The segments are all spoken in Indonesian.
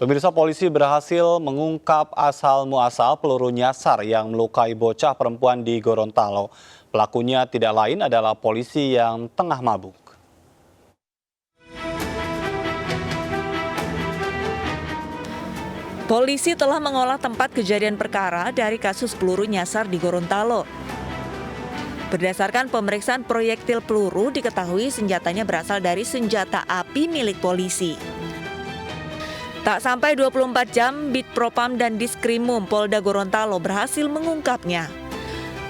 Pemirsa, polisi berhasil mengungkap asal-muasal peluru nyasar yang melukai bocah perempuan di Gorontalo. Pelakunya tidak lain adalah polisi yang tengah mabuk. Polisi telah mengolah tempat kejadian perkara dari kasus peluru nyasar di Gorontalo. Berdasarkan pemeriksaan proyektil peluru, diketahui senjatanya berasal dari senjata api milik polisi. Tak sampai 24 jam, Bitpropam dan Diskrimum Polda Gorontalo berhasil mengungkapnya.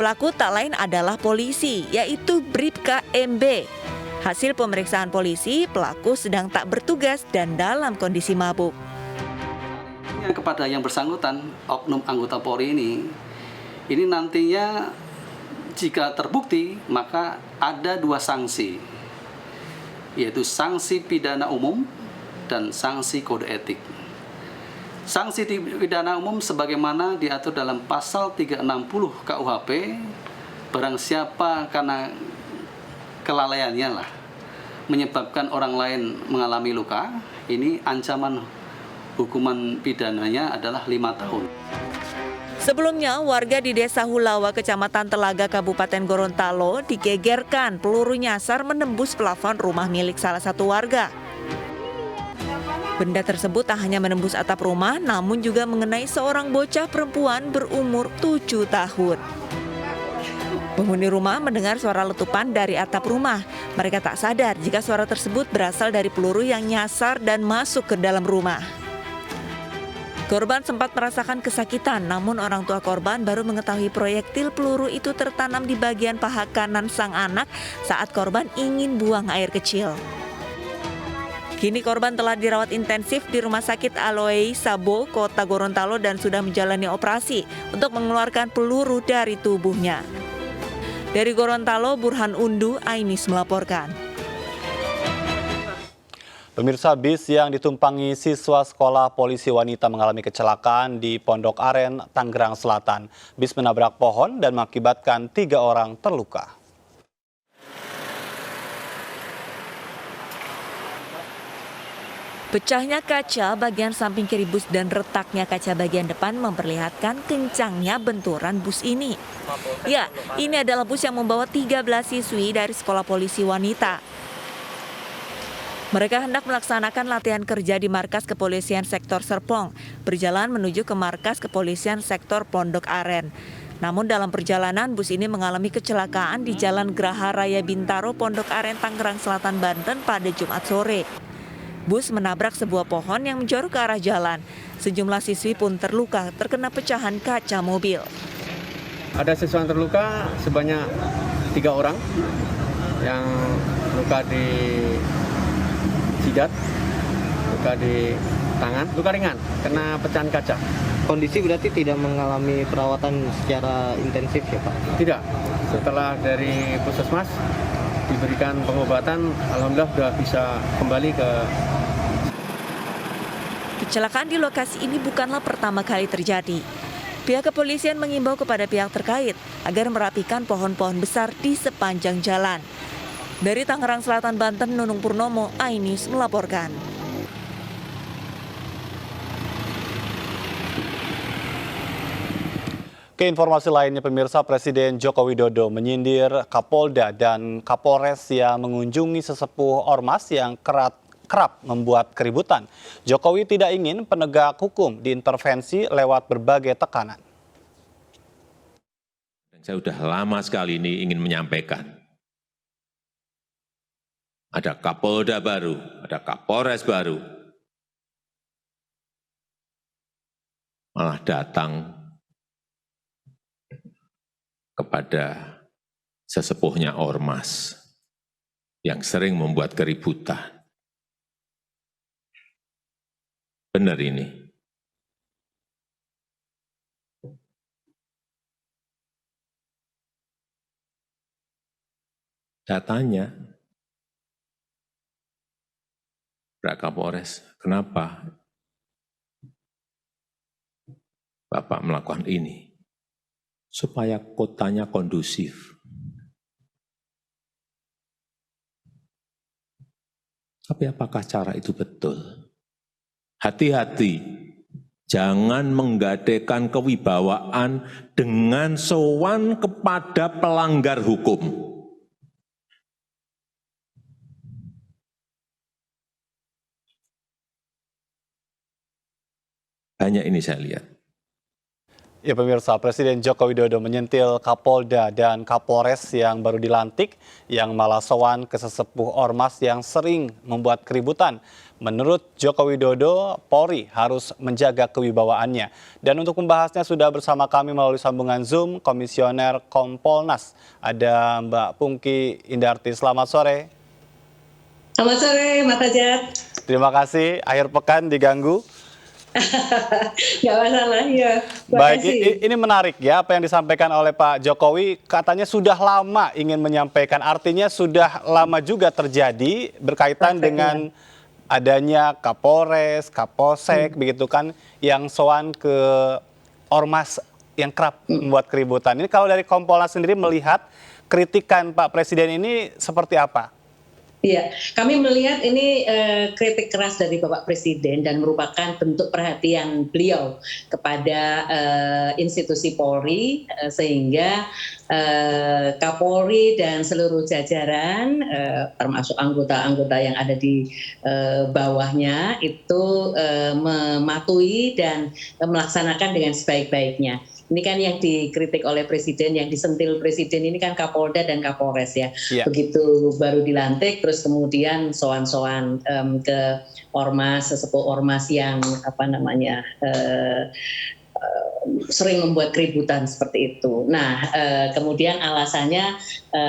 Pelaku tak lain adalah polisi, yaitu Bribka MB. Hasil pemeriksaan polisi, pelaku sedang tak bertugas dan dalam kondisi mabuk. Kepada yang bersangkutan, oknum anggota Polri ini nantinya jika terbukti maka ada 2 sanksi, yaitu sanksi pidana umum dan sanksi kode etik. Sanksi pidana umum sebagaimana diatur dalam pasal 360 KUHP, barang siapa karena kelalaiannya menyebabkan orang lain mengalami luka, ini ancaman hukuman pidananya adalah 5 tahun. Sebelumnya, warga di Desa Hulawa, Kecamatan Telaga, Kabupaten Gorontalo digegerkan peluru nyasar menembus plafon rumah milik salah satu warga. Benda tersebut tak hanya menembus atap rumah, namun juga mengenai seorang bocah perempuan berumur 7 tahun. Penghuni rumah mendengar suara letupan dari atap rumah. Mereka tak sadar jika suara tersebut berasal dari peluru yang nyasar dan masuk ke dalam rumah. Korban sempat merasakan kesakitan, namun orang tua korban baru mengetahui proyektil peluru itu tertanam di bagian paha kanan sang anak saat korban ingin buang air kecil. Kini korban telah dirawat intensif di Rumah Sakit Aloe Sabo, Kota Gorontalo dan sudah menjalani operasi untuk mengeluarkan peluru dari tubuhnya. Dari Gorontalo, Burhan Undu, Ainis melaporkan. Pemirsa, bis yang ditumpangi siswa sekolah polisi wanita mengalami kecelakaan di Pondok Aren, Tangerang Selatan. Bis menabrak pohon dan mengakibatkan 3 orang terluka. Pecahnya kaca bagian samping kiri bus dan retaknya kaca bagian depan memperlihatkan kencangnya benturan bus ini. Ya, ini adalah bus yang membawa 13 siswi dari sekolah polisi wanita. Mereka hendak melaksanakan latihan kerja di markas kepolisian sektor Serpong, berjalan menuju ke markas kepolisian sektor Pondok Aren. Namun dalam perjalanan, bus ini mengalami kecelakaan di Jalan Graha Raya Bintaro, Pondok Aren, Tangerang Selatan, Banten pada Jumat sore. Bus menabrak sebuah pohon yang menjorok ke arah jalan. Sejumlah siswi pun terluka terkena pecahan kaca mobil. Ada siswa yang terluka sebanyak 3 orang yang luka di jidat, luka di tangan, luka ringan, kena pecahan kaca. Kondisi berarti tidak mengalami perawatan secara intensif ya Pak? Tidak, setelah dari puskesmas diberikan pengobatan, alhamdulillah sudah bisa kembali ke. Kecelakaan di lokasi ini bukanlah pertama kali terjadi. Pihak kepolisian mengimbau kepada pihak terkait agar merapikan pohon-pohon besar di sepanjang jalan. Dari Tangerang Selatan, Banten, Nunung Purnomo, Ainis melaporkan. Ke informasi lainnya, pemirsa, Presiden Joko Widodo menyindir Kapolda dan Kapolres yang mengunjungi sesepuh ormas yang kerap membuat keributan. Jokowi tidak ingin penegak hukum diintervensi lewat berbagai tekanan. Saya sudah lama sekali ini ingin menyampaikan. Ada Kapolda baru, ada Kapolres baru. Malah datang kepada sesepuhnya ormas yang sering membuat keributan. Benar ini. Datanya, Pak Kapolres, kenapa Bapak melakukan ini? Supaya kotanya kondusif. Tapi apakah cara itu betul? hati-hati, jangan menggadaikan kewibawaan dengan sowan kepada pelanggar hukum. Hanya ini saya lihat. Ya pemirsa, Presiden Joko Widodo menyentil Kapolda dan Kapolres yang baru dilantik yang malah sowan ke sesepuh ormas yang sering membuat keributan. Menurut Joko Widodo, Polri harus menjaga kewibawaannya. Dan untuk membahasnya sudah bersama kami melalui sambungan Zoom Komisioner Kompolnas. Ada Mbak Pungki Indarti. Selamat sore. Selamat sore, Mas Ajat. Terima kasih, akhir pekan diganggu. Nggak masalah, ya. Baik, ini menarik ya apa yang disampaikan oleh Pak Jokowi. Katanya sudah lama ingin menyampaikan, artinya sudah lama juga terjadi berkaitan dengan adanya Kapolres, Kapolsek, begitu kan, yang sowan ke ormas yang kerap membuat keributan. Ini kalau dari Kompolnas sendiri melihat kritikan Pak Presiden ini seperti apa? Iya, kami melihat ini kritik keras dari Bapak Presiden dan merupakan bentuk perhatian beliau kepada institusi Polri sehingga Kapolri dan seluruh jajaran termasuk anggota-anggota yang ada di bawahnya itu mematuhi dan melaksanakan dengan sebaik-baiknya. Ini kan yang dikritik oleh Presiden, yang disentil Presiden ini kan Kapolda dan Kapolres ya. Yeah. Begitu baru dilantik, terus kemudian sowan-sowan ke ormas, sesepuh ormas yang sering membuat keributan seperti itu. Nah, kemudian alasannya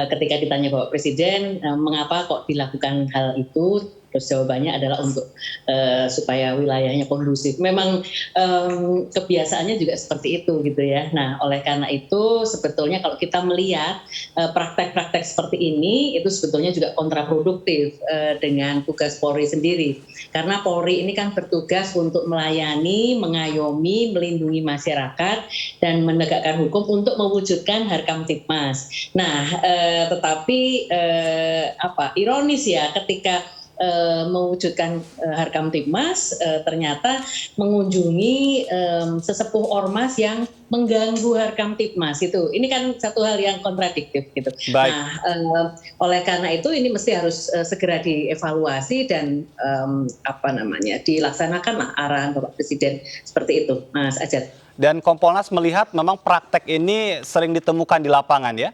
ketika ditanya Bapak Presiden, mengapa kok dilakukan hal itu? Terus jawabannya adalah untuk supaya wilayahnya kondusif. Memang kebiasaannya juga seperti itu gitu ya. Nah, oleh karena itu sebetulnya kalau kita melihat praktek-praktek seperti ini itu sebetulnya juga kontraproduktif dengan tugas Polri sendiri. Karena Polri ini kan bertugas untuk melayani, mengayomi, melindungi masyarakat dan menegakkan hukum untuk mewujudkan Harkamtibmas. Nah, tetapi ironis ya ketika mewujudkan Harkamtibmas ternyata mengunjungi sesepuh ormas yang mengganggu Harkamtibmas itu. Ini kan satu hal yang kontradiktif gitu. Baik. Nah, oleh karena itu ini mesti harus segera dievaluasi dan dilaksanakanlah arahan Bapak Presiden seperti itu, Mas Ajat. Dan Kompolnas melihat memang praktek ini sering ditemukan di lapangan ya?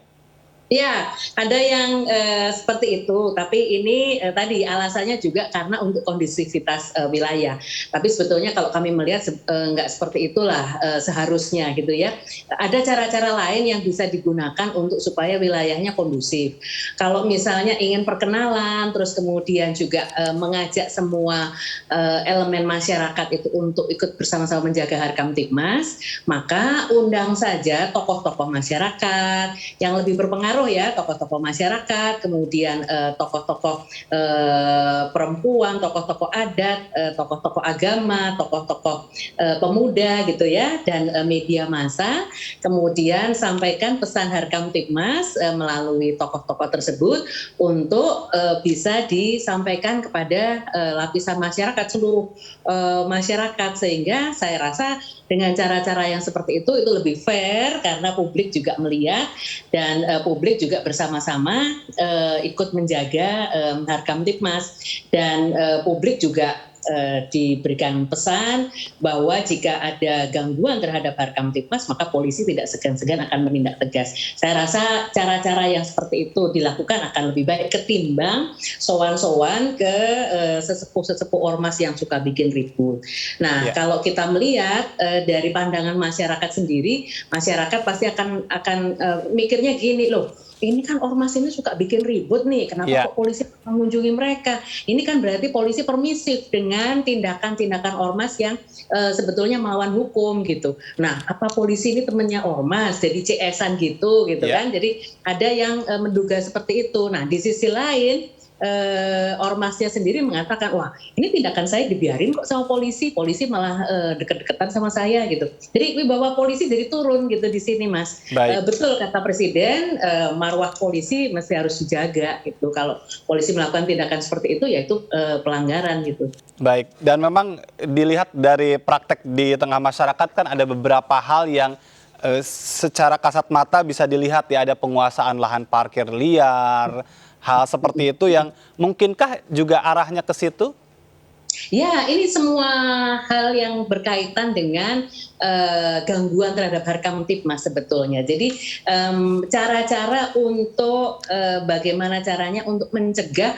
Ya, ada yang seperti itu, tapi ini tadi alasannya juga karena untuk kondisivitas wilayah. Tapi sebetulnya kalau kami melihat nggak seperti itulah seharusnya gitu ya. Ada cara-cara lain yang bisa digunakan untuk supaya wilayahnya kondusif. Kalau misalnya ingin perkenalan, terus kemudian juga mengajak semua elemen masyarakat itu untuk ikut bersama-sama menjaga Harkamtibmas, maka undang saja tokoh-tokoh masyarakat yang lebih berpengaruh ya, tokoh-tokoh masyarakat, kemudian tokoh-tokoh perempuan, tokoh-tokoh adat, tokoh-tokoh agama, tokoh-tokoh pemuda gitu ya, dan media massa. Kemudian sampaikan pesan Harkamtibmas melalui tokoh-tokoh tersebut untuk bisa disampaikan kepada lapisan masyarakat, seluruh masyarakat, sehingga saya rasa dengan cara-cara yang seperti itu lebih fair karena publik juga melihat dan publik juga bersama-sama ikut menjaga Harkamtibmas dan publik juga diberikan pesan bahwa jika ada gangguan terhadap Harkamtibmas maka polisi tidak segan-segan akan menindak tegas. Saya rasa cara-cara yang seperti itu dilakukan akan lebih baik ketimbang sowan-sowan ke sesepuh-sesepuh ormas yang suka bikin ribut. Nah, kalau kita melihat dari pandangan masyarakat sendiri, masyarakat pasti akan mikirnya gini loh. Ini kan ormas ini suka bikin ribut nih, kenapa kok polisi mengunjungi mereka? Ini kan berarti polisi permisif dengan tindakan-tindakan ormas yang sebetulnya melawan hukum gitu. Nah, apa polisi ini temannya ormas, jadi CS-an gitu kan? Jadi ada yang menduga seperti itu. Nah, di sisi lain ormasnya sendiri mengatakan, wah ini tindakan saya dibiarin kok sama polisi malah deket-deketan sama saya gitu. Jadi wibawa polisi jadi turun gitu di sini, Mas. Baik. Betul kata Presiden, marwah polisi mesti harus dijaga gitu. Kalau polisi melakukan tindakan seperti itu, ya itu pelanggaran gitu. Baik, dan memang dilihat dari praktek di tengah masyarakat kan ada beberapa hal yang secara kasat mata bisa dilihat ya, ada penguasaan lahan parkir liar, hal seperti itu yang mungkinkah juga arahnya ke situ? Ya, ini semua hal yang berkaitan dengan gangguan terhadap Harkamtipmas sebetulnya. Jadi cara-cara untuk bagaimana caranya untuk mencegah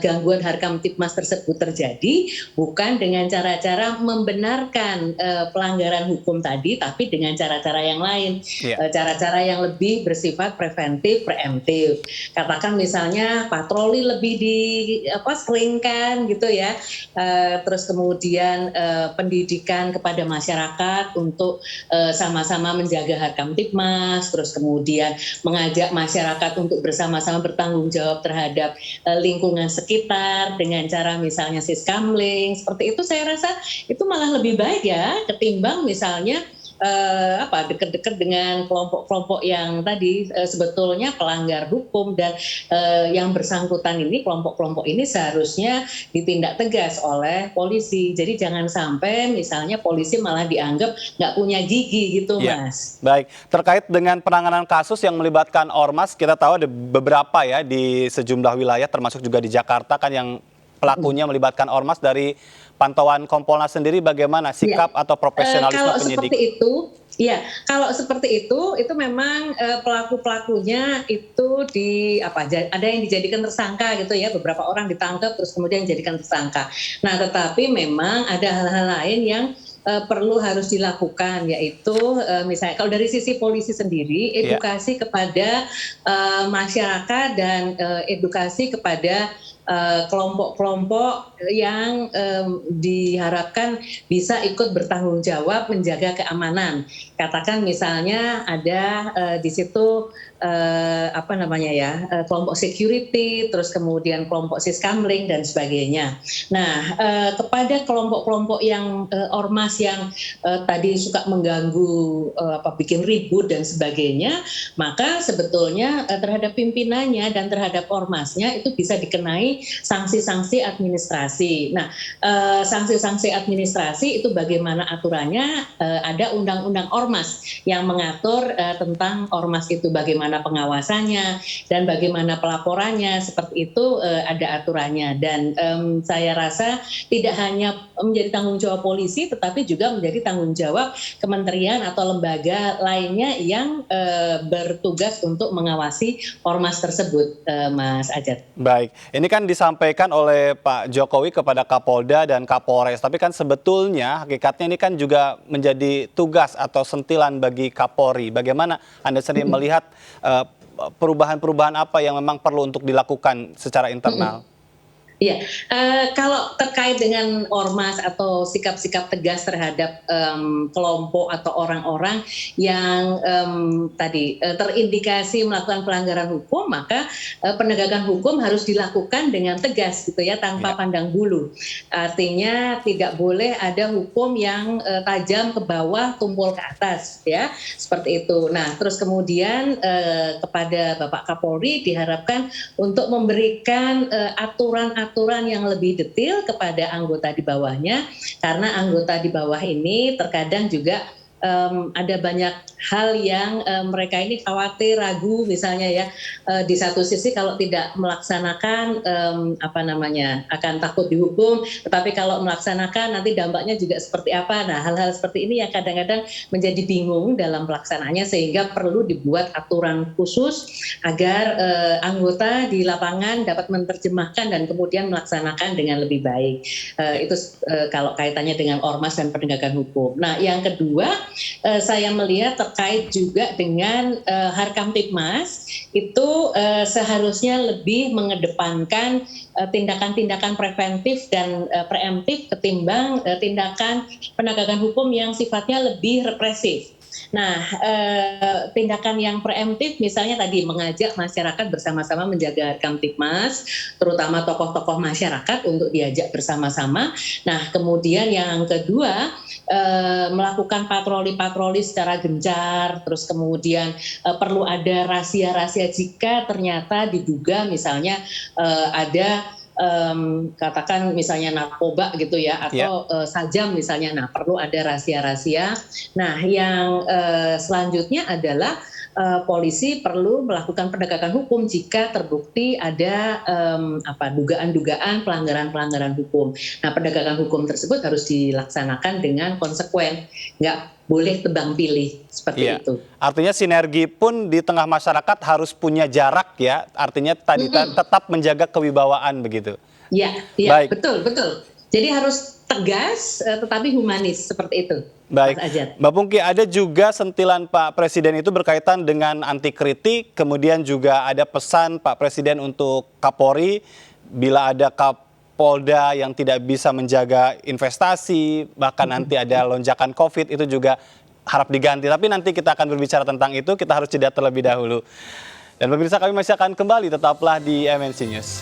gangguan Harkamtipmas tersebut terjadi bukan dengan cara-cara membenarkan pelanggaran hukum tadi, tapi dengan cara-cara yang lain, cara-cara yang lebih bersifat preventif, preemptif. Katakan misalnya patroli lebih seringkan gitu ya. Terus kemudian pendidikan kepada masyarakat untuk sama-sama menjaga Harkamtipmas, terus kemudian mengajak masyarakat untuk bersama-sama bertanggung jawab terhadap lingkungan sekitar dengan cara misalnya siskamling, seperti itu saya rasa itu malah lebih baik ya ketimbang misalnya dekat-dekat dengan kelompok-kelompok yang tadi sebetulnya pelanggar hukum dan yang bersangkutan ini, kelompok-kelompok ini seharusnya ditindak tegas oleh polisi. Jadi jangan sampai misalnya polisi malah dianggap nggak punya gigi gitu, Mas. Baik, terkait dengan penanganan kasus yang melibatkan ormas, kita tahu ada beberapa ya di sejumlah wilayah termasuk juga di Jakarta kan yang pelakunya melibatkan ormas. Dari pantauan Kompolnas sendiri bagaimana sikap atau profesionalisme penyidik? Kalau seperti itu memang pelaku-pelakunya itu ada yang dijadikan tersangka gitu ya, beberapa orang ditangkap terus kemudian dijadikan tersangka. Nah, tetapi memang ada hal-hal lain yang perlu harus dilakukan, yaitu misalnya kalau dari sisi polisi sendiri edukasi kepada masyarakat dan edukasi kepada kelompok-kelompok yang diharapkan bisa ikut bertanggung jawab menjaga keamanan. Katakan misalnya ada di situ kelompok security, terus kemudian kelompok siskamling dan sebagainya. Nah, kepada kelompok-kelompok yang ormas yang tadi suka mengganggu, bikin ribut dan sebagainya, maka sebetulnya terhadap pimpinannya dan terhadap ormasnya itu bisa dikenai sanksi-sanksi administrasi. Nah, sanksi-sanksi administrasi itu bagaimana aturannya? Ada undang-undang ormas yang mengatur tentang ormas itu, bagaimana pengawasannya dan bagaimana pelaporannya, seperti itu ada aturannya. Dan saya rasa tidak hanya menjadi tanggung jawab polisi, tetapi juga menjadi tanggung jawab kementerian atau lembaga lainnya yang bertugas untuk mengawasi ormas tersebut, Mas Ajat. Baik, ini kan disampaikan oleh Pak Jokowi kepada Kapolda dan Kapolres, tapi kan sebetulnya hakikatnya ini kan juga menjadi tugas atau sentilan bagi Kapolri. Bagaimana Anda sendiri melihat perubahan-perubahan apa yang memang perlu untuk dilakukan secara internal? Iya, kalau terkait dengan ormas atau sikap-sikap tegas terhadap kelompok atau orang-orang yang terindikasi melakukan pelanggaran hukum, maka penegakan hukum harus dilakukan dengan tegas gitu ya, tanpa pandang bulu. Artinya tidak boleh ada hukum yang tajam ke bawah, tumpul ke atas ya, seperti itu. Nah, terus kemudian kepada Bapak Kapolri diharapkan untuk memberikan aturan yang lebih detail kepada anggota di bawahnya, karena anggota di bawah ini terkadang juga ada banyak hal yang mereka ini khawatir, ragu misalnya ya, di satu sisi kalau tidak melaksanakan akan takut dihukum, tetapi kalau melaksanakan nanti dampaknya juga seperti apa. Nah, hal-hal seperti ini yang kadang-kadang menjadi bingung dalam pelaksanaannya, sehingga perlu dibuat aturan khusus agar anggota di lapangan dapat menerjemahkan dan kemudian melaksanakan dengan lebih baik. Itu kalau kaitannya dengan ormas dan penegakan hukum. Nah, yang kedua, saya melihat terkait juga dengan Harkamtipmas itu seharusnya lebih mengedepankan tindakan-tindakan preventif dan preemptif ketimbang tindakan penegakan hukum yang sifatnya lebih represif. Nah, tindakan yang preemptif misalnya tadi mengajak masyarakat bersama-sama menjaga Kamtibmas, terutama tokoh-tokoh masyarakat untuk diajak bersama-sama. Nah, kemudian yang kedua, melakukan patroli-patroli secara gencar, terus kemudian perlu ada rahasia-rahasia jika ternyata diduga misalnya ada katakan misalnya narkoba gitu ya, atau sajam misalnya. Nah, perlu ada rahasia-rahasia. Nah, yang selanjutnya adalah polisi perlu melakukan penegakan hukum jika terbukti ada dugaan-dugaan pelanggaran-pelanggaran hukum. Nah, penegakan hukum tersebut harus dilaksanakan dengan konsekuen, nggak boleh tebang pilih seperti itu. Artinya sinergi pun di tengah masyarakat harus punya jarak ya. Artinya tadi tetap menjaga kewibawaan begitu. Iya, Baik. betul. Jadi harus tegas tetapi humanis seperti itu. Baik, Mas Ajat. Mbak Pungki, ada juga sentilan Pak Presiden itu berkaitan dengan anti kritik, kemudian juga ada pesan Pak Presiden untuk Kapolri bila ada Polda yang tidak bisa menjaga investasi, bahkan nanti ada lonjakan COVID, itu juga harap diganti. Tapi nanti kita akan berbicara tentang itu, kita harus jeda terlebih dahulu. Dan pemirsa, kami masih akan kembali, tetaplah di MNC News.